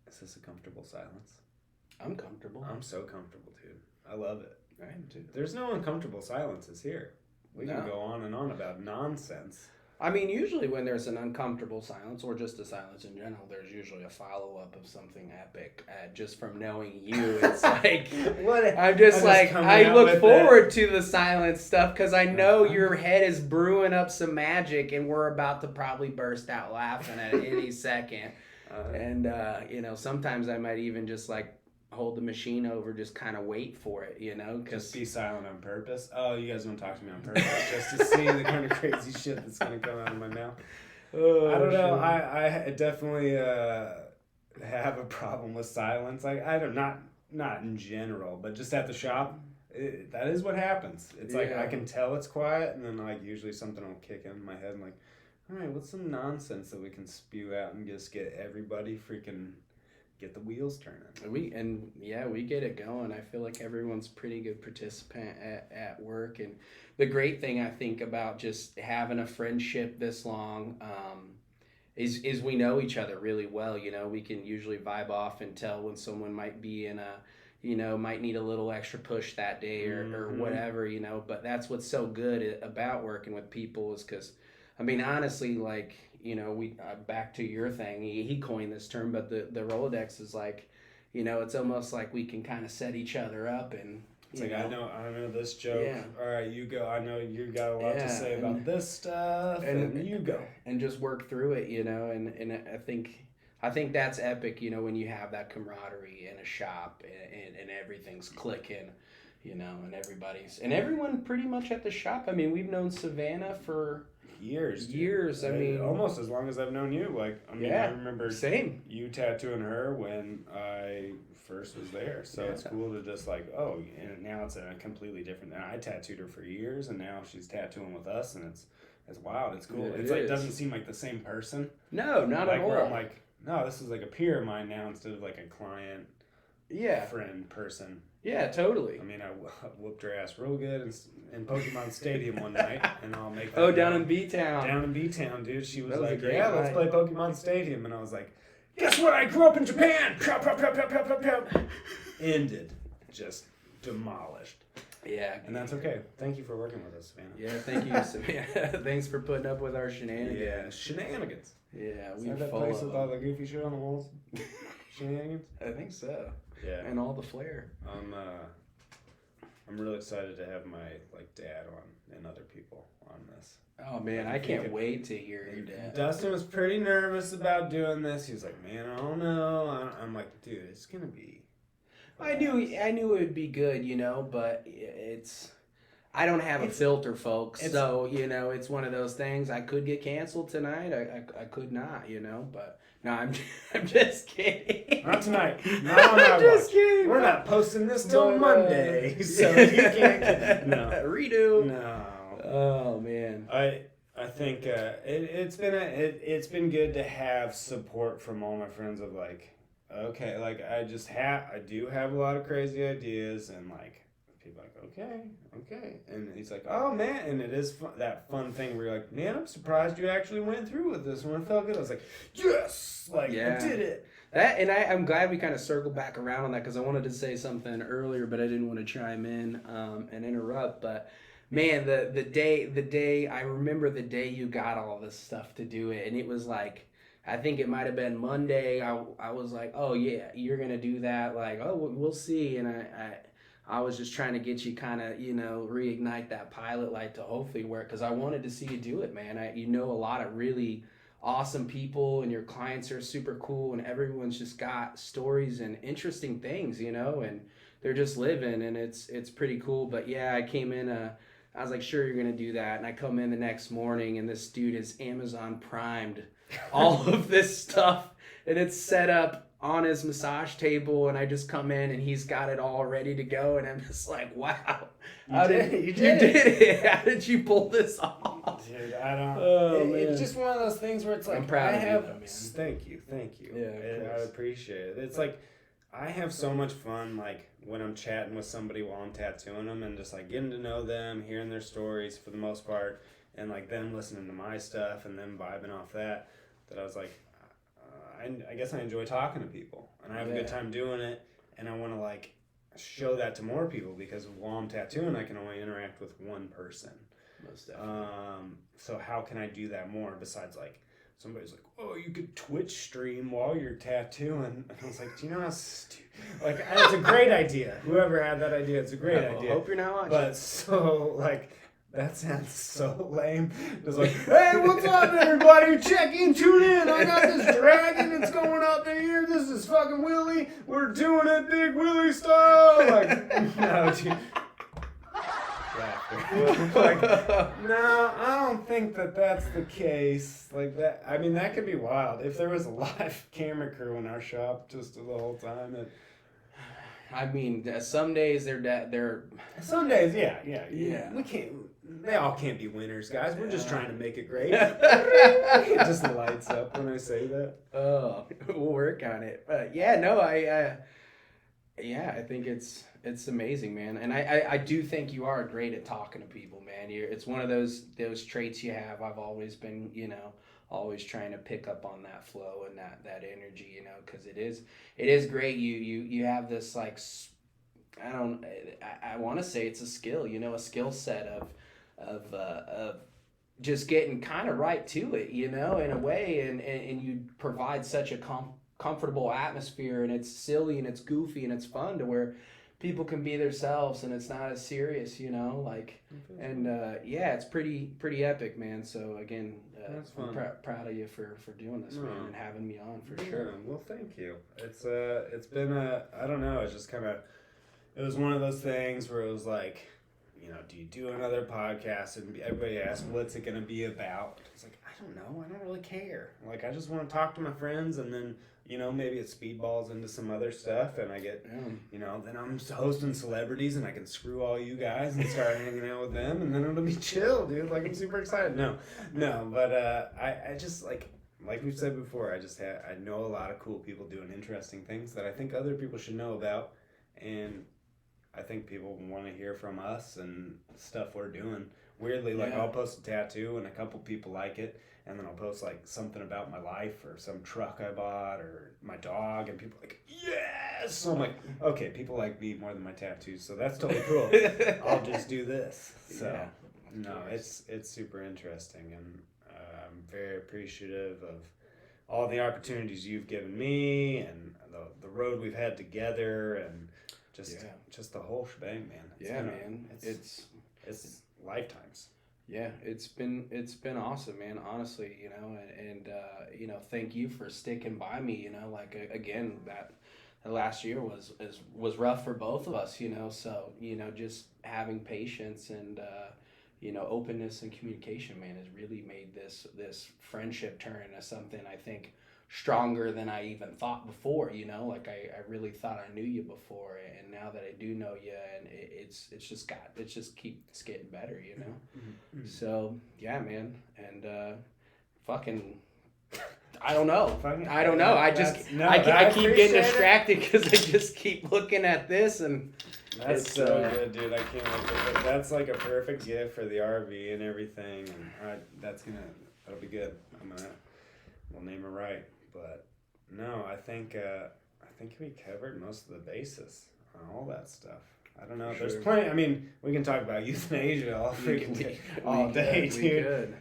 is this a comfortable silence? I'm comfortable. I'm so comfortable, dude. I love it. I am too. There's no uncomfortable silences here. We can go on and on about nonsense. I mean, usually when there's an uncomfortable silence, or just a silence in general, there's usually a follow-up of something epic. Just from knowing you, it's like, I look forward to the silence stuff, because I know your head is brewing up some magic, and we're about to probably burst out laughing at any second. And, sometimes I might even just like hold the machine over, just kind of wait for it, just be silent on purpose. Oh, you guys don't talk to me on purpose just to see the kind of crazy shit that's gonna come out of my mouth. I don't know. I definitely have a problem with silence. I don't, not in general, but just at the shop, that is what happens. It's like I can tell it's quiet, and then like usually something will kick in my head. I'm like, all right, what's some nonsense that we can spew out and just get everybody freaking get the wheels turning. We get it going. I feel like everyone's pretty good participant at work, and the great thing I think about just having a friendship this long is we know each other really well. We can usually vibe off and tell when someone might be in might need a little extra push that day or whatever. But that's what's so good about working with people, is because, I mean, honestly, like, we back to your thing. He coined this term, but the Rolodex is like, it's almost like we can kind of set each other up, and it's like, I know this joke. Yeah. All right, you go. I know you got a lot to say about this stuff, and you go and just work through it. And I think that's epic. When you have that camaraderie in a shop and everything's clicking. And everyone pretty much at the shop. I mean, we've known Savannah for years. I mean, almost as long as I've known you. Like, I mean, I remember you tattooing her when I first was there. So it's cool to just like, and now it's a completely different. I tattooed her for years, and now she's tattooing with us, and it's wild. It's cool. It doesn't seem like the same person. No, not at all. Where I'm like, no, this is like a peer of mine now instead of like a client. Friend person. Yeah, totally. I mean, I whooped her ass real good in Pokemon Stadium one night, and I'll make that. Oh, down in B-Town. Down in B-Town, dude. She was like, let's play Pokemon Stadium. And I was like, guess what? I grew up in Japan. Ended. Just demolished. Yeah. And that's okay. Thank you for working with us, Savannah. Yeah, thank you, Savannah. Thanks for putting up with our shenanigans. Yeah, shenanigans. Yeah, we that place with all the goofy shit on the walls? Shenanigans? I think so. Yeah. And all the flair. I'm really excited to have my dad on and other people on this. Oh man, I can't wait to hear your dad. Dustin was pretty nervous about doing this. He was like, "Man, I don't know." I'm like, "Dude, it's gonna be." I knew it would be good, but I don't have a filter, folks. So it's one of those things. I could get canceled tonight. I could not, but. No, I'm just kidding. Not tonight. I'm just kidding. We're not posting this till Monday, so you can't get no redo. No. Oh man. I think it's been good to have support from all my friends of okay, I do have a lot of crazy ideas, and people are like, okay, and he's like, oh man, and it is that fun thing where you're like, man, I'm surprised you actually went through with this one. It felt good. I was like, yes, I did it. I'm glad we kind of circled back around on that, because I wanted to say something earlier, but I didn't want to chime in and interrupt. But man, the day I remember the day you got all this stuff to do it, and it was like, I think it might have been Monday. I was like, oh yeah, you're gonna do that. Like, oh, we'll see. And I was just trying to get you kind of, reignite that pilot light to hopefully work, because I wanted to see you do it, man. A lot of really awesome people, and your clients are super cool, and everyone's just got stories and interesting things, and they're just living, and it's pretty cool. But yeah, I came in. I was like, sure, you're gonna do that, and I come in the next morning, and this dude is Amazon primed all of this stuff, and it's set up on his massage table, and I just come in and he's got it all ready to go, and I'm just like, wow, you did it. How did you pull this off? Dude, I don't. Man. It's just one of those things where it's like, I'm proud of you, though, man. Thank you. Yeah, I appreciate it. It's like, I have so much fun, like, when I'm chatting with somebody while I'm tattooing them, and just like getting to know them, hearing their stories for the most part, and like them listening to my stuff and them vibing off that I was like, I guess I enjoy talking to people, and I have a good time doing it, and I want to like show that to more people, because while I'm tattooing, I can only interact with one person. Most definitely. So how can I do that more besides like somebody's like, oh, you could Twitch stream while you're tattooing, and I was like, do you know how stupid? Like, it's a great idea. Whoever had that idea, it's a great idea. I hope you're not watching. But so like, that sounds so lame. Just like, hey, what's up, everybody? Check in, tune in. I got this dragon that's going up to here. This is fucking Willie. We're doing it Big Willie style. Like, no, dude. Like, no, I don't think that's the case. Like that, I mean, that could be wild if there was a live camera crew in our shop just the whole time. I mean, some days they're. Some days, yeah. We can't. They all can't be winners, guys. We're just trying to make it great. It just lights up when I say that. Oh, we'll work on it. But yeah, no, I think it's amazing, man. And I do think you are great at talking to people, man. It's one of those traits you have. I've always been, always trying to pick up on that flow and that energy, because it is great. You have this like, I want to say it's a skill, a skill set of just getting kind of right to it, in a way, and you provide such a comfortable atmosphere, and it's silly and it's goofy and it's fun to where people can be themselves, and it's not as serious, like, and it's pretty epic, man. So again, I'm proud of you for doing this, man, and having me on for sure. Well, thank you. It's been I don't know, it's just kind of, it was one of those things where it was like, do you do another podcast? And everybody asked, what's it going to be about? It's like, I don't know. I don't really care. Like, I just want to talk to my friends, and then, maybe it speedballs into some other stuff, and I get, then I'm hosting celebrities, and I can screw all you guys and start hanging out with them, and then it'll be chill, dude. Like, I'm super excited. No, but I just, like we've said before, I know a lot of cool people doing interesting things that I think other people should know about, and I think people want to hear from us and stuff we're doing. Weirdly, like, I'll post a tattoo and a couple people like it, and then I'll post like something about my life or some truck I bought or my dog, and people are like, yes! So I'm like, okay, people like me more than my tattoos, so that's totally cool. I'll just do this. So, no, it's super interesting, and I'm very appreciative of all the opportunities you've given me, and the road we've had together, and just the whole shebang, man. It's lifetimes. Yeah, it's been awesome, man. Honestly, and thank you for sticking by me. Like, again, that last year was rough for both of us. So just having patience and openness and communication, man, has really made this friendship turn into something I think stronger than I even thought before. Like I really thought I knew you before, and now that I do know you, and it's just keeps getting better. Mm-hmm. So yeah, man, and fucking. I don't know. I don't know. I keep getting distracted because I just keep looking at this, and that's so good, dude. I can't wait. That's like a perfect gift for the RV and everything, and that'll be good. We'll name it right. But no, I think we covered most of the bases on all that stuff. I don't know. Sure. There's plenty. I mean, we can talk about euthanasia all day, dude.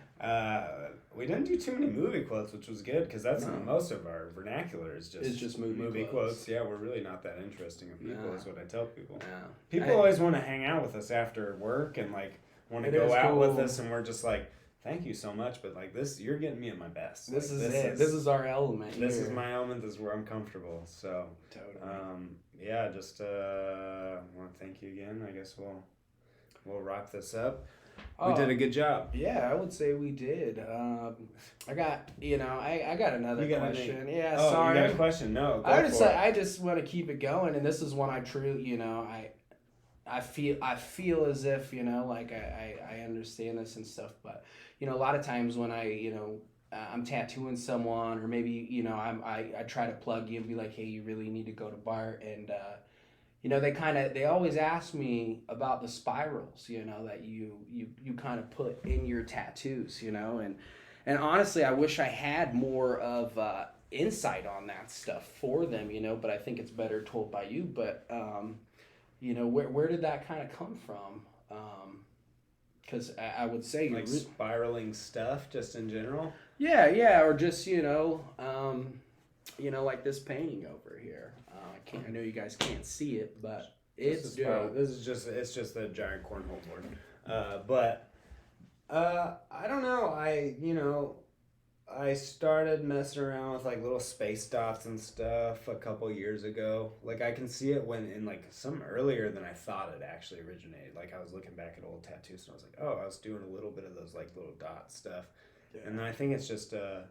We didn't do too many movie quotes, which was good because that's most of our vernacular is just it's just movie quotes. Yeah, we're really not that interesting of people, is what I tell people. No. People always want to hang out with us after work and like want to go out with us, and we're just like, thank you so much, but like this, you're getting me at my best. This is it. This is our element. This is my element. This is where I'm comfortable. So, yeah, just want to thank you again. I guess we'll wrap this up. We did a good job. Yeah, I would say we did. I got another question. Yeah, sorry. You got a question? No, I just want to keep it going, and this is one I truly, I feel as if, like I understand this and stuff, but a lot of times when I'm tattooing someone, or maybe I try to plug you and be like, hey, you really need to go to Bart, and they always ask me about the spirals, that you kind of put in your tattoos, and honestly, I wish I had more of insight on that stuff for them, but I think it's better told by you. But where did that kind of come from? Because I would say like spiraling stuff, just in general. Yeah, or just like this painting over here. I know you guys can't see it, but it's dope. It's just a giant cornhole board. But I don't know. I started messing around with like little space dots and stuff a couple years ago. Like I can see it when in like some earlier than I thought it actually originated. Like I was looking back at old tattoos and I was like, oh, I was doing a little bit of those like little dot stuff. Yeah. And then I think it's just I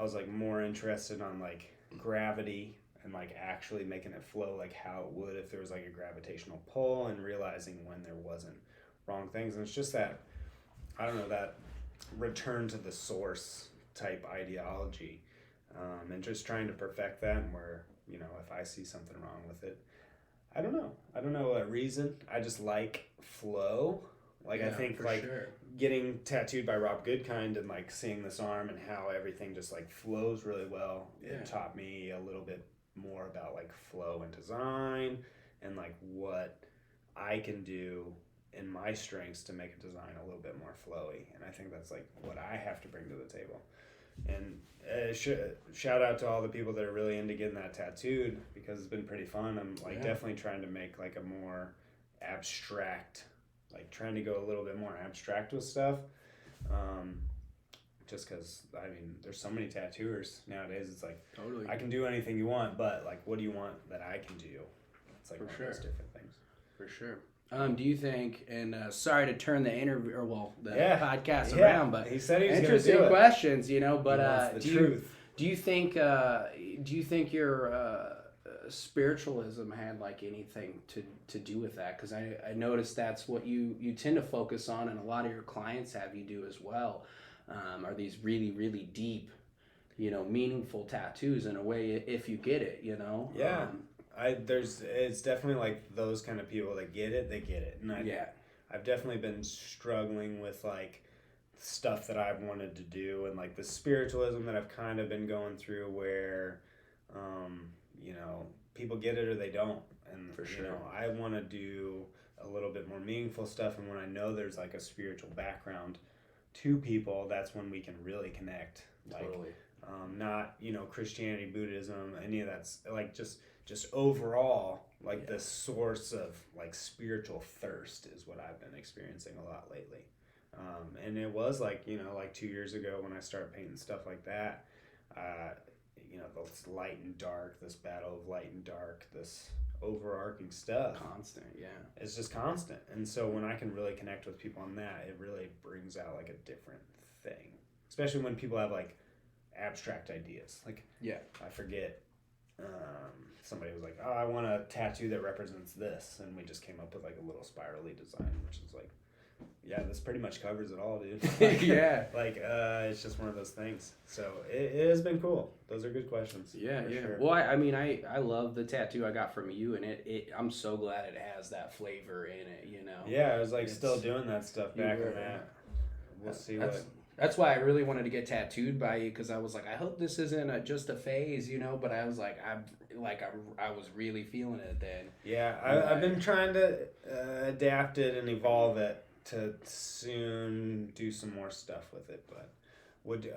was like more interested on like gravity and like actually making it flow like how it would if there was like a gravitational pull, and realizing when there wasn't wrong things. And it's just that, I don't know, that return to the source type ideology, and just trying to perfect that, and where, if I see something wrong with it, I don't know what reason. I just like flow. Like I think like getting tattooed by Rob Goodkind and like seeing this arm and how everything just like flows really well. Yeah. It taught me a little bit more about like flow and design, and like what I can do in my strengths to make a design a little bit more flowy. And I think that's like what I have to bring to the table. And shout out to all the people that are really into getting that tattooed, because it's been pretty fun. I'm like definitely trying to make like a more abstract, like trying to go a little bit more abstract with stuff. Just because, I mean, there's so many tattooers nowadays. It's like, totally, I can do anything you want, but like, what do you want that I can do? It's like all those different things. For sure. Do you think, and sorry to turn the interview, or podcast around, but he said he was interesting do questions, but do you think your spiritualism had like anything to do with that? Because I noticed that's what you tend to focus on, and a lot of your clients have you do as well. Are these really, really deep, meaningful tattoos in a way, if you get it, Yeah. It's definitely like those kind of people that get it, they get it. And I've definitely been struggling with like stuff that I've wanted to do, and like the spiritualism that I've kind of been going through, where, people get it or they don't. And, for sure, I want to do a little bit more meaningful stuff. And when I know there's like a spiritual background to people, that's when we can really connect. Totally. Not, Christianity, Buddhism, any of that's like just overall, like the source of like spiritual thirst is what I've been experiencing a lot lately. And it was like, like 2 years ago when I started painting stuff like that, this light and dark, this battle of light and dark, this overarching stuff. Constant, yeah. It's just constant. And so when I can really connect with people on that, it really brings out like a different thing. Especially when people have like abstract ideas. Like, I forget, somebody was like, oh, I want a tattoo that represents this. And we just came up with like a little spirally design, which is like, this pretty much covers it all, dude. It's just one of those things. So it has been cool. Those are good questions. Yeah. Sure. Well, I love the tattoo I got from you, and I'm so glad it has that flavor in it, Yeah, I was like still doing that stuff back in that. We'll see That's why I really wanted to get tattooed by you, because I was like, I hope this isn't just a phase, but I was like, I was really feeling it then. Yeah, I've been trying to adapt it and evolve it to soon do some more stuff with it, but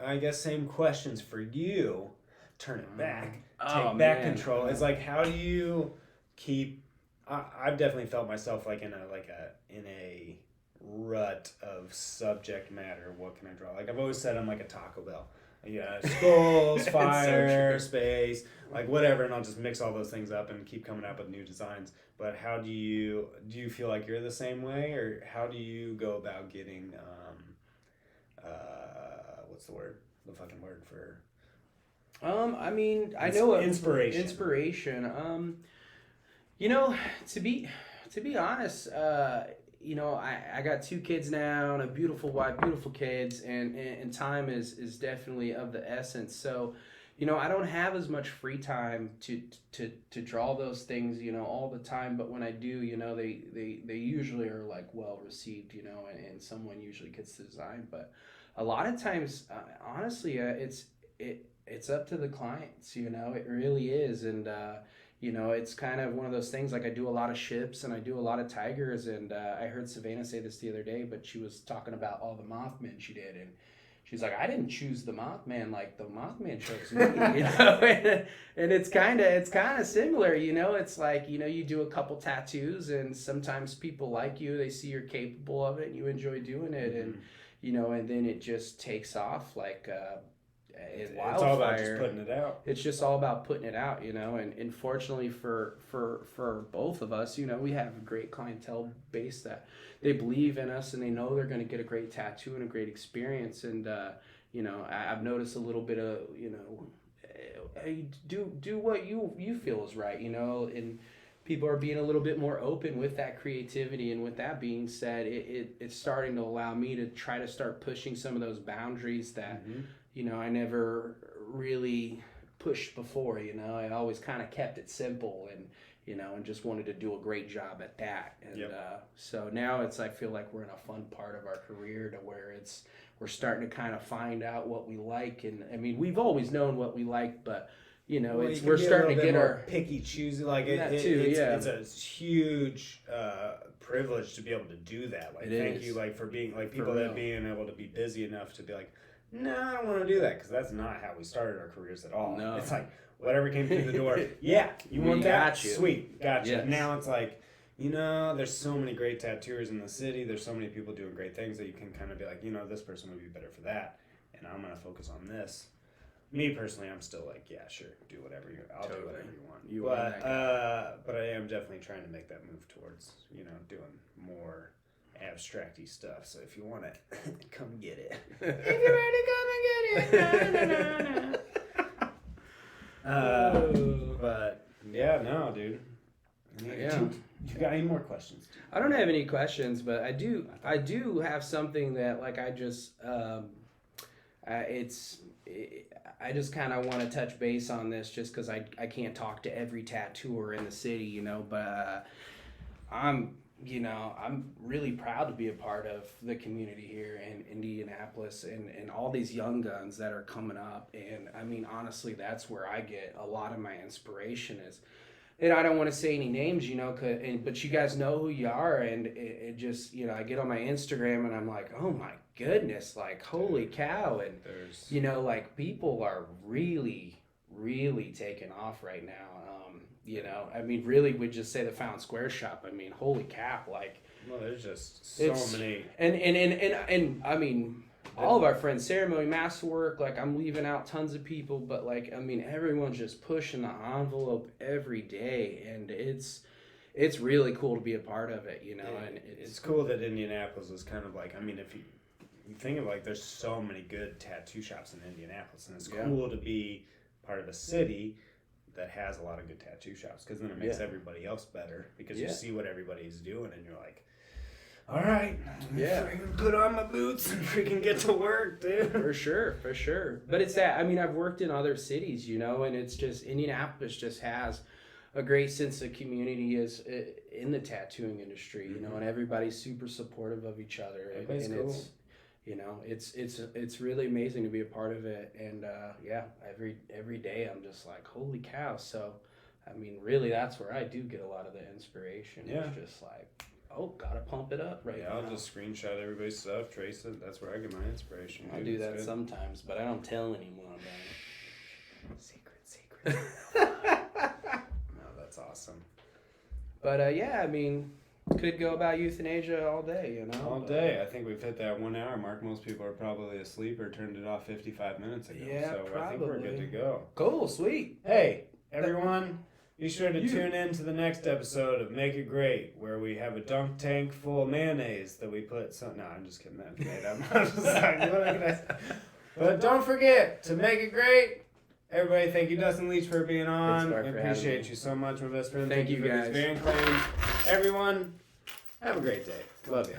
I guess same questions for you. Turn it back. Oh, Take back man. control. It's like, how do you keep? I've definitely felt myself like in a rut of subject matter. What can I draw? Like I've always said, I'm like a Taco Bell. Yeah, skulls, fire, so space, like whatever, and I'll just mix all those things up and keep coming up with new designs. But how do you feel like you're the same way, or how do you go about getting what's the word? The fucking word for I mean, I know inspiration. Inspiration. You know, to be honest, you know, I got 2 kids now and a beautiful wife, beautiful kids, and time is definitely of the essence. So, you know, I don't have as much free time to draw those things, you know, all the time. But when I do, you know, they usually are like well received, you know, and someone usually gets the design. But a lot of times, honestly, it's up to the clients, you know, it really is. And you know, it's kind of one of those things. Like I do a lot of ships and I do a lot of tigers, and I heard Savannah say this the other day, but she was talking about all the Mothman she did, and she's like, I didn't choose the Mothman, like the Mothman chose me, you know. And it's kind of similar, you know. It's like, you know, you do a couple tattoos, and sometimes people like you, they see you're capable of it, and you enjoy doing it, and you know, and then it just takes off like it's all about just putting it out. It's just all about putting it out, you know. And fortunately for both of us, you know, we have a great clientele base that they believe in us and they know they're going to get a great tattoo and a great experience. And you know, I've noticed a little bit of, you know, do what you feel is right, you know. And people are being a little bit more open with that creativity. And with that being said, it's starting to allow me to try to start pushing some of those boundaries that you know, I never really pushed before, you know. I always kind of kept it simple and, you know, and just wanted to do a great job at that. And so now I feel like we're in a fun part of our career to where we're starting to kind of find out what we like. And I mean, we've always known what we like, but, you know, we're starting to get our picky choosy. Like it's a huge privilege to be able to do that. Like, thank you, like for being like people that being able to be busy enough to be like, no, I don't want to do that, because that's not how we started our careers at all. No. It's like whatever came through the door. Yeah, you want that? You. Sweet, gotcha. Yes. Now it's like, you know, there's so many great tattooers in the city. There's so many people doing great things that you can kind of be like, you know, this person would be better for that, and I'm gonna focus on this. Me personally, I'm still like, yeah, sure, do whatever I'll do whatever you want. But I am definitely trying to make that move towards, you know, doing more abstracty stuff. So if you want it, come get it. If you're ready, come and get it. But yeah, no, dude. Yeah. You got any more questions? Dude? I don't have any questions, but I do have something that like I just I just kind of want to touch base on this just because I can't talk to every tattooer in the city, you know, but I'm really proud to be a part of the community here in Indianapolis and all these young guns that are coming up. And I mean, honestly, that's where I get a lot of my inspiration is. And I don't want to say any names, you know, but you guys know who you are. And it just, you know, I get on my Instagram and I'm like, oh my goodness, like, holy cow. And, you know, like, people are really, really taking off right now. You know, I mean, really, we just say the Fountain Square shop. I mean, holy cow, like. Well, there's just so many. And I mean, all of our friends, ceremony, masterwork, like, I'm leaving out tons of people, but, like, I mean, everyone's just pushing the envelope every day, and it's really cool to be a part of it, you know. And it's cool that Indianapolis is kind of like, I mean, if you think of, like, there's so many good tattoo shops in Indianapolis, and it's cool to be part of a city that has a lot of good tattoo shops, because then it makes everybody else better, because you see what everybody's doing and you're like, all right, freaking put on my boots and freaking get to work, dude. For sure. But it's that, I mean, I've worked in other cities, you know, and it's just, Indianapolis just has a great sense of community in the tattooing industry, you know, and everybody's super supportive of each other. And cool. It's, you know, it's really amazing to be a part of it. And every day I'm just like, holy cow. So, I mean, really, that's where I do get a lot of the inspiration. Yeah. It's just like, Oh, gotta pump it up right now. I'll just screenshot everybody's stuff, trace it. That's where I get my inspiration. I do that sometimes, but I don't tell anyone about it. Secret. No, that's awesome. But yeah, I mean, could go about euthanasia all day, you know? All day. I think we've hit that 1 hour mark. Most people are probably asleep or turned it off 55 minutes ago. Yeah, so probably. I think we're good to go. Cool, sweet. Hey, everyone. Be sure to tune in to the next episode of Make It Great, where we have a dunk tank full of mayonnaise that we put some... No, I'm just kidding. That's great. I'm just like, what can I say? But don't forget to make it great. Everybody, thank you, Dustin Leach, for being on. I appreciate you so much, my best friend. Thank you, for guys. these very claims. Everyone, have a great day. Love you.